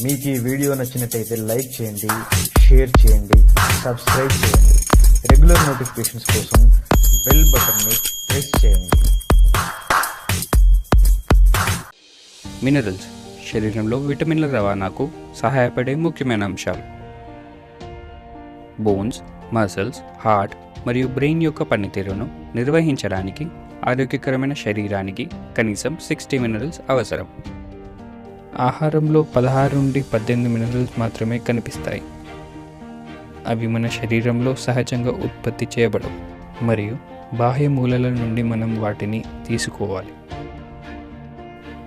మీకు ఈ వీడియో నచ్చినట్టయితే లైక్ చేయండి, షేర్ చేయండి, సబ్స్క్రైబ్ చేయండి. రెగ్యులర్ నోటిఫికేషన్స్ కోసం బెల్ బటన్ని ప్రెస్ చేయండి. మినరల్స్ శరీరంలో విటమిన్ల రవాణాకు సహాయపడే ముఖ్యమైన అంశాలు. బోన్స్, మసిల్స్, హార్ట్ మరియు బ్రెయిన్ యొక్క పనితీరును నిర్వహించడానికి ఆరోగ్యకరమైన శరీరానికి కనీసం 60 మినరల్స్ అవసరం. ఆహారంలో 16 నుండి 18 మినరల్స్ మాత్రమే కనిపిస్తాయి. అవి మన శరీరంలో సహజంగా ఉత్పత్తి చేయబడవు మరియు బాహ్య మూలాల నుండి మనం వాటిని తీసుకోవాలి.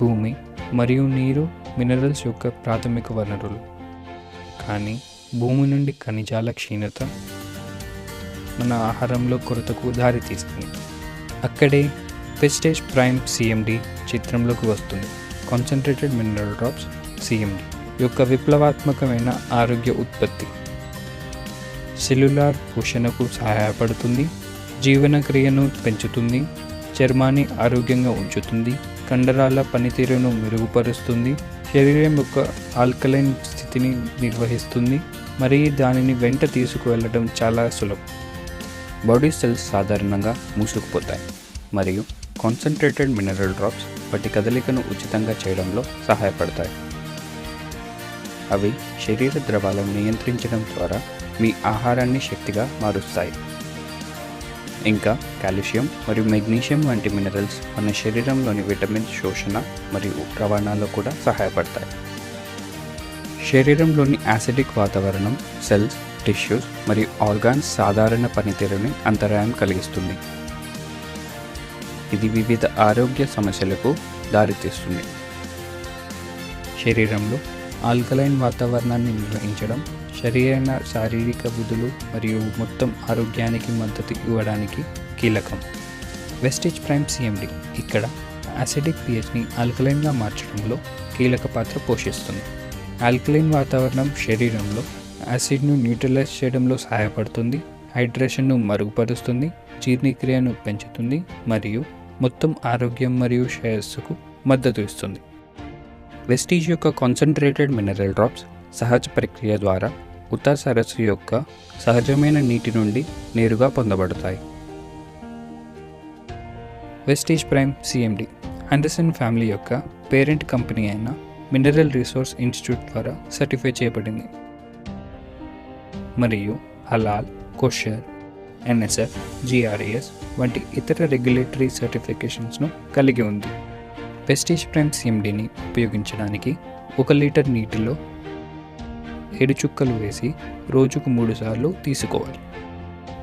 భూమి మరియు నీరు మినరల్స్ యొక్క ప్రాథమిక వనరులు, కానీ భూమి నుండి ఖనిజాల క్షీణత మన ఆహారంలో కొరతకు దారితీస్తుంది. అక్కడే వెస్టేజ్ ప్రైమ్ CMD చిత్రంలోకి వస్తుంది. కాన్సన్ట్రేటెడ్ మినరల్ డ్రాప్స్ CMD యొక్క విప్లవాత్మకమైన ఆరోగ్య ఉత్పత్తి సెల్యులార్ పోషణకు సహాయపడుతుంది, జీవనక్రియను పెంచుతుంది, చర్మాన్ని ఆరోగ్యంగా ఉంచుతుంది, కండరాల పనితీరును మెరుగుపరుస్తుంది, శరీరం యొక్క ఆల్కలైన్ స్థితిని నిర్వహిస్తుంది మరియు దానిని వెంట తీసుకువెళ్ళడం చాలా సులభం. బాడీ సెల్స్ సాధారణంగా మూసుకుపోతాయి మరియు కాన్సన్ట్రేటెడ్ మినరల్ డ్రాప్స్ వాటి కదలికను ఉచితంగా చేయడంలో సహాయపడతాయి. అవి శరీర ద్రవాలను నియంత్రించడం ద్వారా మీ ఆహారాన్ని శక్తిగా మారుస్తాయి. ఇంకా కాల్షియం మరియు మెగ్నీషియం వంటి మినరల్స్ మన శరీరంలోని విటమిన్ శోషణ మరియు రవాణాలో కూడా సహాయపడతాయి. శరీరంలోని యాసిడిక్ వాతావరణం సెల్స్, టిష్యూస్ మరియు ఆర్గాన్స్ సాధారణ పనితీరుని అంతరాయం కలిగిస్తుంది. ఇది వివిధ ఆరోగ్య సమస్యలకు దారితీస్తుంది. శరీరంలో ఆల్కలైన్ వాతావరణాన్ని నిర్వహించడం సరైన శారీరక విధులు మరియు మొత్తం ఆరోగ్యానికి మద్దతు ఇవ్వడానికి కీలకం. వెస్టేజ్ ప్రైమ్ CMD ఇక్కడ యాసిడిక్ pHని ఆల్కలైన్గా మార్చడంలో కీలక పాత్ర పోషిస్తుంది. ఆల్కలైన్ వాతావరణం శరీరంలో యాసిడ్ను న్యూట్రలైజ్ చేయడంలో సహాయపడుతుంది, హైడ్రేషన్ను మరుగుపరుస్తుంది, జీర్ణక్రియను పెంచుతుంది మరియు మొత్తం ఆరోగ్యం మరియు శ్రేయస్సుకు మద్దతు ఇస్తుంది. వెస్టీజ్ యొక్క కాన్సన్ట్రేటెడ్ మినరల్ డ్రాప్స్ సహజ ప్రక్రియ ద్వారా ఉత్తర సరస్సు యొక్క సహజమైన నీటి నుండి నేరుగా పొందబడతాయి. Vestige prime CMD Anderson family యొక్క పేరెంట్ కంపెనీ అయిన మినరల్ రిసోర్స్ ఇన్స్టిట్యూట్ ద్వారా సర్టిఫై చేయబడింది మరియు హలాల్, కోషర్, NSF, GRAS వంటి ఇతర రెగ్యులేటరీ సర్టిఫికేషన్స్ను కలిగి ఉంది. వెస్టీజ్ ప్రైమ్ CMDని ఉపయోగించడానికి 1 లీటర్ నీటిలో 7 చుక్కలు వేసి రోజుకు 3 సార్లు తీసుకోవాలి.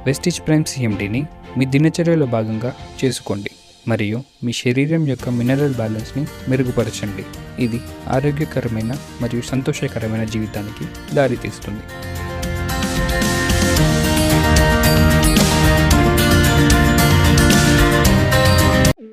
వెస్టీజ్ ప్రైమ్ CMDని మీ దినచర్యలో భాగంగా చేసుకోండి మరియు మీ శరీరం యొక్క మినరల్ బ్యాలెన్స్ని మెరుగుపరచండి. ఇది ఆరోగ్యకరమైన మరియు సంతోషకరమైన జీవితానికి దారితీస్తుంది.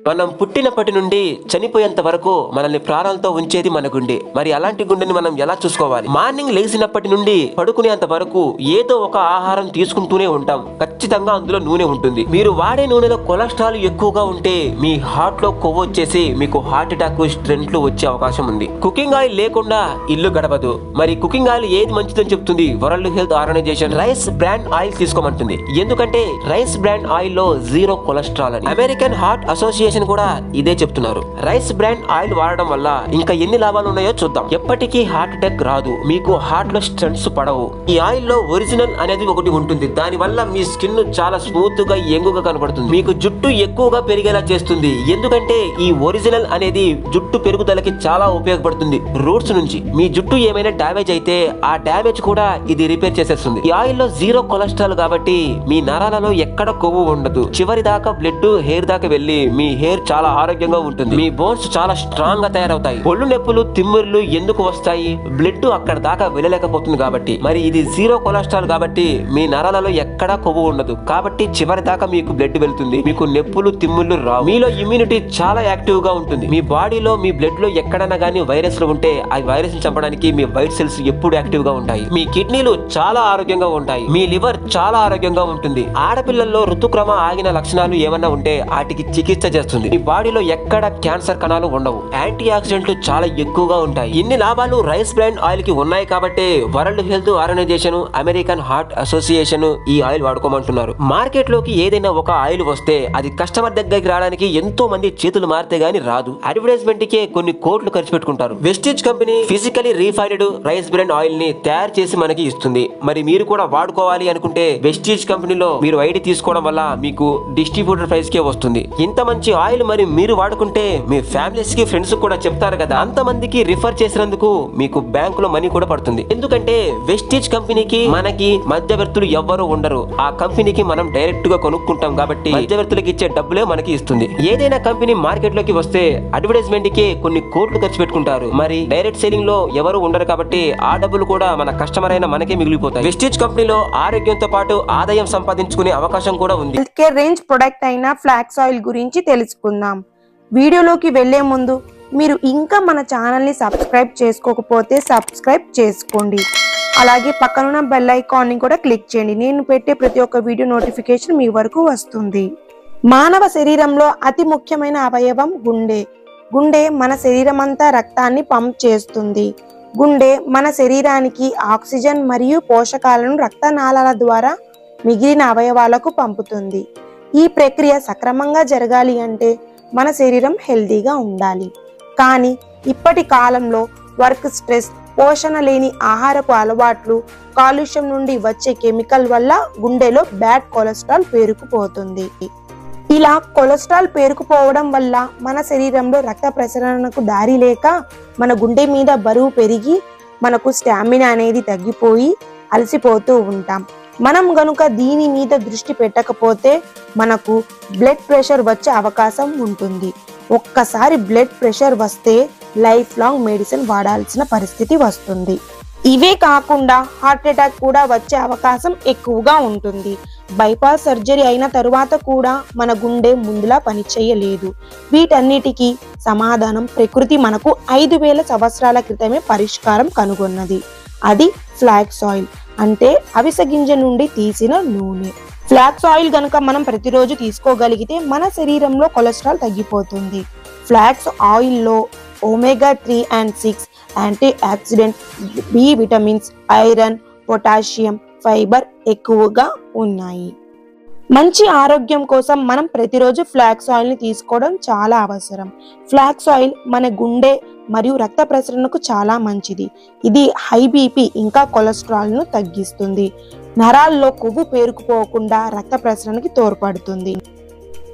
మనం పుట్టినప్పటి నుండి చనిపోయేంత వరకు మనల్ని ప్రాణాలతో ఉంచేది మన గుండె. మరి అలాంటి గుండెని మనం ఎలా చూసుకోవాలి? మార్నింగ్ లేచినప్పటి నుండి పడుకునేంత వరకు ఏదో ఒక ఆహారం తీసుకుంటూనే ఉంటాం. ఖచ్చితంగా అందులో నూనె ఉంటుంది. మీరు వాడే నూనెలో కొలెస్ట్రాల్ ఎక్కువగా ఉంటే మీ హార్ట్ లో కొవ్వు వచ్చేసి మీకు హార్ట్ అటాక్, స్ట్రెంట్లు వచ్చే అవకాశం ఉంది. కుకింగ్ ఆయిల్ లేకుండా ఇల్లు గడవదు. మరి కుకింగ్ ఆయిల్ ఏది మంచిదని చెప్తుంది world health organization? Rice brand oil తీసుకోమంటుంది. ఎందుకంటే రైస్ బ్రాండ్ ఆయిల్ లో 0 కొలెస్ట్రాల్ అని. అమెరికన్ హార్ట్ అసోసియేషన్ కూడా ఇదే చెప్తున్నారు. రైస్ బ్రాండ్ ఆయిల్ వాడడం వల్ల ఇంకా ఎన్ని లాభాలు ఉన్నాయో చూద్దాం. ఎప్పటికీ హార్ట్ అటాక్ రాదు, మీకు హార్ట్ లో స్టంట్స్ పడవు. ఈ ఆయిల్ లో ఒరిజినల్ అనేది ఒకటి ఉంటుంది. దాని వల్ల మీ స్కిన్ చాలా స్మూత్ గా, యంగుగా కనబడుతుంది. మీకు జుట్టు ఎక్కువగా పెరిగేలా చేస్తుంది. ఎందుకంటే ఈ ఒరిజినల్ అనేది జుట్టు పెరుగుదలకి చాలా ఉపయోగపడుతుంది. రూట్స్ నుంచి మీ జుట్టు ఏమైనా డ్యామేజ్ అయితే ఆ డ్యామేజ్ కూడా ఇది రిపేర్ చేసేస్తుంది. ఈ ఆయిల్ లో 0 కొలెస్ట్రాల్ కాబట్టి మీ నరాలలో ఎక్కడ కొవ్వు ఉండదు. చివరి దాకా బ్లడ్ హెయిర్ దాకా వెళ్ళి మీ హెయిర్ చాలా ఆరోగ్యంగా ఉంటుంది. మీ బోన్స్ చాలా స్ట్రాంగ్ గా తయారవుతాయి. ఒళ్ళు నొప్పులు, తిమ్మిర్లు ఎందుకు వస్తాయి? బ్లడ్ అక్కడ దాకా వెళ్ళలేకపోతుంది కాబట్టి. మరి ఇది 0 కొలెస్ట్రాల్ కాబట్టి మీ నరాలలో ఎక్కడా కొవ్వు ఉండదు. కాబట్టి చివరి దాకా మీకు బ్లడ్ వెళ్తుంది. మీకు నొప్పులు, తిమ్మిర్లు రావు. మీలో ఇమ్యూనిటీ చాలా యాక్టివ్ గా ఉంటుంది. మీ బాడీలో, మీ బ్లడ్ లో ఎక్కడైనా గానీ వైరస్లు ఉంటే ఆ వైరస్ ని చంపడానికి మీ వైట్ సెల్స్ ఎప్పుడు యాక్టివ్ గా ఉంటాయి. మీ కిడ్నీలు చాలా ఆరోగ్యంగా ఉంటాయి. మీ లివర్ చాలా ఆరోగ్యంగా ఉంటుంది. ఆడపిల్లల్లో ఋతుక్రమ ఆగిన లక్షణాలు ఏమన్నా ఉంటే వాటికి చికిత్స చేస్తుంది. చేస్తుంది. ఈ బాడీలో ఎక్కడ క్యాన్సర్ కణాలు ఉండవు. యాంటీ ఆక్సిడెంట్లు చాలా ఎక్కువగా ఉంటాయి. ఇన్ని లాభాలు రైస్ బ్రాండ్ ఆయిల్ కి ఉన్నాయి కాబట్టి World health Organization, American Heart Association ఈ ఆయిల్ వాడుకోమంటున్నారు. మార్కెట్ లోకి ఏదైనా ఒక ఆయిల్ వస్తే అది కస్టమర్ దగ్గరికి రావడానికి ఎంతో మంది చేతులు మారితే గానీ రాదు. అడ్వర్టైజ్మెంట్ కే కొన్ని కోట్లు ఖర్చు పెట్టుకుంటారు. Vestige company physically refined rice brand oil ని తయారు చేసి మనకి ఇస్తుంది. మరి మీరు కూడా వాడుకోవాలి అనుకుంటే వెస్టీజ్ కంపెనీలో మీరు ఐడి తీసుకోవడం వల్ల మీకు డిస్ట్రిబ్యూటర్ ప్రైస్ కే వస్తుంది. ఇంత మంచి ఆయిల్ మరి మీరు వాడుకుంటే మీ ఫ్యామిలీస్ కి, ఫ్రెండ్స్ కూడా చెప్తారు కదా. అంత మందికి రిఫర్ చేసినందుకు మీకు బ్యాంకులో మనీ కూడా పడుతుంది. ఎందుకంటే వెస్టీజ్ కంపెనీకి మనకి మధ్యవర్తులు ఎవ్వరూ ఉండరు. ఆ కంపెనీకి మనం డైరెక్ట్ గా కొనుక్కుంటాం కాబట్టి మధ్యవర్తులకు ఇచ్చే డబ్బులే మనకి ఇస్తుంది. ఏదైనా కంపెనీ మార్కెట్ లోకి వస్తే అడ్వర్టైజ్మెంట్ కి కొన్ని కోట్లు ఖర్చు పెట్టుకుంటారు. మరి డైరెక్ట్ సెల్లింగ్ లో ఎవరు ఉండరు కాబట్టి ఆ డబ్బులు కూడా మన కస్టమర్ అయిన మనకే మిగిలిపోతాయి. వెస్టీజ్ కంపెనీలో ఆరోగ్యంతో పాటు ఆదాయం సంపాదించుకునే అవకాశం కూడా ఉంది. హెల్త్ కేర్ రేంజ్ ప్రొడక్ట్ అయిన ఫ్లాక్స్ ఆయిల్ గురించి తెలుసుకుందాం. వీడియోలోకి వెళ్లే ముందు మీరు ఇంకా మన ఛానల్ ని సబ్స్క్రైబ్ చేసుకోకపోతే సబ్స్క్రైబ్ చేసుకోండి. అలాగే పక్కనున్న బెల్ ఐకాన్ ని కూడా క్లిక్ చేయండి. నేను పెట్టే ప్రతి ఒక్క వీడియో నోటిఫికేషన్ మీ వరకు వస్తుంది. మానవ శరీరంలో అతి ముఖ్యమైన అవయవం గుండె. గుండె మన శరీరం అంతా రక్తాన్ని పంప్ చేస్తుంది. గుండె మన శరీరానికి ఆక్సిజన్ మరియు పోషకాలను రక్తనాళాల ద్వారా మిగిలిన అవయవాలకు పంపుతుంది. ఈ ప్రక్రియ సక్రమంగా జరగాలి అంటే మన శరీరం హెల్తీగా ఉండాలి. కానీ ఇప్పటి కాలంలో వర్క్ స్ట్రెస్, పోషణ లేని ఆహారపు అలవాట్లు, కాలుష్యం నుండి వచ్చే కెమికల్ వల్ల గుండెలో బ్యాడ్ కొలెస్ట్రాల్ పేరుకుపోతుంది. ఇలా కొలెస్ట్రాల్ పేరుకుపోవడం వల్ల మన శరీరంలో రక్త ప్రసరణకు దారి లేక మన గుండె మీద బరువు పెరిగి మనకు స్టామినా అనేది తగ్గిపోయి అలసిపోతూ ఉంటాం. మనం గనుక దీని మీద దృష్టి పెట్టకపోతే మనకు బ్లడ్ ప్రెషర్ వచ్చే అవకాశం ఉంటుంది. ఒక్కసారి బ్లడ్ ప్రెషర్ వస్తే లైఫ్ లాంగ్ మెడిసిన్ వాడాల్సిన పరిస్థితి వస్తుంది. ఇవే కాకుండా హార్ట్ అటాక్ కూడా వచ్చే అవకాశం ఎక్కువగా ఉంటుంది. బైపాస్ సర్జరీ అయిన తరువాత కూడా మన గుండె ముందులా పనిచేయలేదు. వీటన్నిటికీ సమాధానం ప్రకృతి మనకు 5000 సంవత్సరాల క్రితమే పరిష్కారం కనుగొన్నది. అది ఫ్లాక్స్ ఆయిల్, అంటే అవిసె గింజ నుండి తీసిన నూనె. ఫ్లాక్స్ ఆయిల్ గనుక మనం ప్రతిరోజు తీసుకోగలిగితే మన శరీరంలో కొలెస్ట్రాల్ తగ్గిపోతుంది. ఫ్లాక్స్ ఆయిల్లో omega 3 and 6 anti oxidant, B vitamins, iron, potassium, fibre ఎక్కువగా ఉన్నాయి. మంచి ఆరోగ్యం కోసం మనం ప్రతిరోజు ఫ్లాక్స్ ఆయిల్ ని తీసుకోవడం చాలా అవసరం. ఫ్లాక్స్ ఆయిల్ మన గుండె మరియు రక్త ప్రసరణకు చాలా మంచిది. ఇది హై బీపీ ఇంకా కొలెస్ట్రాల్ ను తగ్గిస్తుంది. నరాల్లో కొవ్వు పేరుకుపోకుండా రక్త ప్రసరణకి తోడ్పడుతుంది.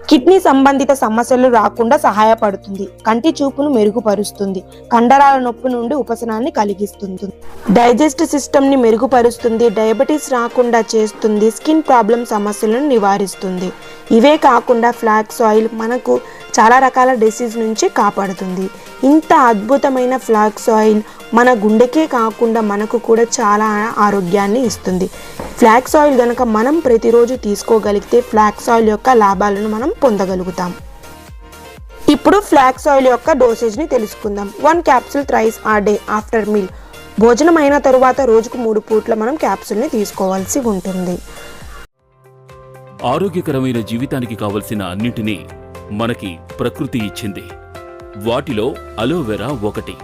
కిడ్నీ సంబంధిత సమస్యలు రాకుండా సహాయపడుతుంది. కంటి చూపును మెరుగుపరుస్తుంది. కండరాల నొప్పి నుండి ఉపశమనాన్ని కలిగిస్తుంది. డైజెస్ట్ సిస్టమ్ ని మెరుగుపరుస్తుంది. డయాబెటీస్ రాకుండా చేస్తుంది. స్కిన్ ప్రాబ్లం సమస్యలను నివారిస్తుంది. ఇవే కాకుండా ఫ్లాక్స్ ఆయిల్ మనకు చాలా రకాల డిసీజ్ నుంచి కాపాడుతుంది. ఇంత అద్భుతమైన ఫ్లాక్స్ ఆయిల్ మన గుండెకే కాకుండా మనకు కూడా చాలా ఆరోగ్యాన్ని ఇస్తుంది. ఫ్లాక్స్ ఆయిల్ గనక మనం ప్రతిరోజు తీసుకోగలిగితే ఫ్లాక్స్ ఆయిల్ యొక్క లాభాలను మనం పొందగలుగుతాం. ఇప్పుడు ఫ్లాక్స్ ఆయిల్ యొక్క డోసేజ్ ని తెలుసుకుందాం. 1 capsule thrice a day after meal. భోజనం అయిన తరువాత రోజుకు 3 పూట్ల మనం క్యాప్సూల్ ని తీసుకోవాల్సి ఉంటుంది. ఆరోగ్యకరమైన జీవితానికి కావలసిన అన్నింటినీ మనకి ప్రకృతి ఇచ్చింది. వాటిలో అలోవెరా ఒకటి.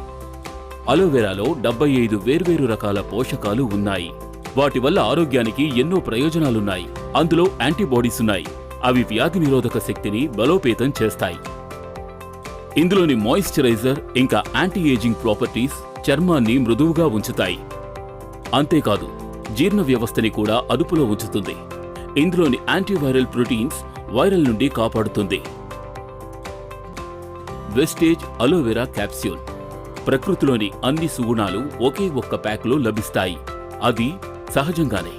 అలోవెరాలో 75 వేర్వేరు రకాల పోషకాలు ఉన్నాయి. వాటి వల్ల ఆరోగ్యానికి ఎన్నో ప్రయోజనాలున్నాయి. అందులో యాంటీబాడీస్ ఉన్నాయి. అవి వ్యాధి నిరోధక శక్తిని బలోపేతం చేస్తాయి. ఇందులోని మాయిశ్చరైజర్ ఇంకా యాంటీ ఏజింగ్ ప్రాపర్టీస్ చర్మాన్ని మృదువుగా ఉంచుతాయి. అంతేకాదు జీర్ణ వ్యవస్థని కూడా అదుపులో ఉంచుతుంది. ఇందులోని యాంటీవైరల్ ప్రోటీన్స్ వైరల్ నుండి కాపాడుతుంది. Wastage aloe vera capsule. ప్రకృతిలోని అన్ని సుగుణాలు ఒకే ఒక్క ప్యాక్లో లభిస్తాయి. అది సహజంగానే.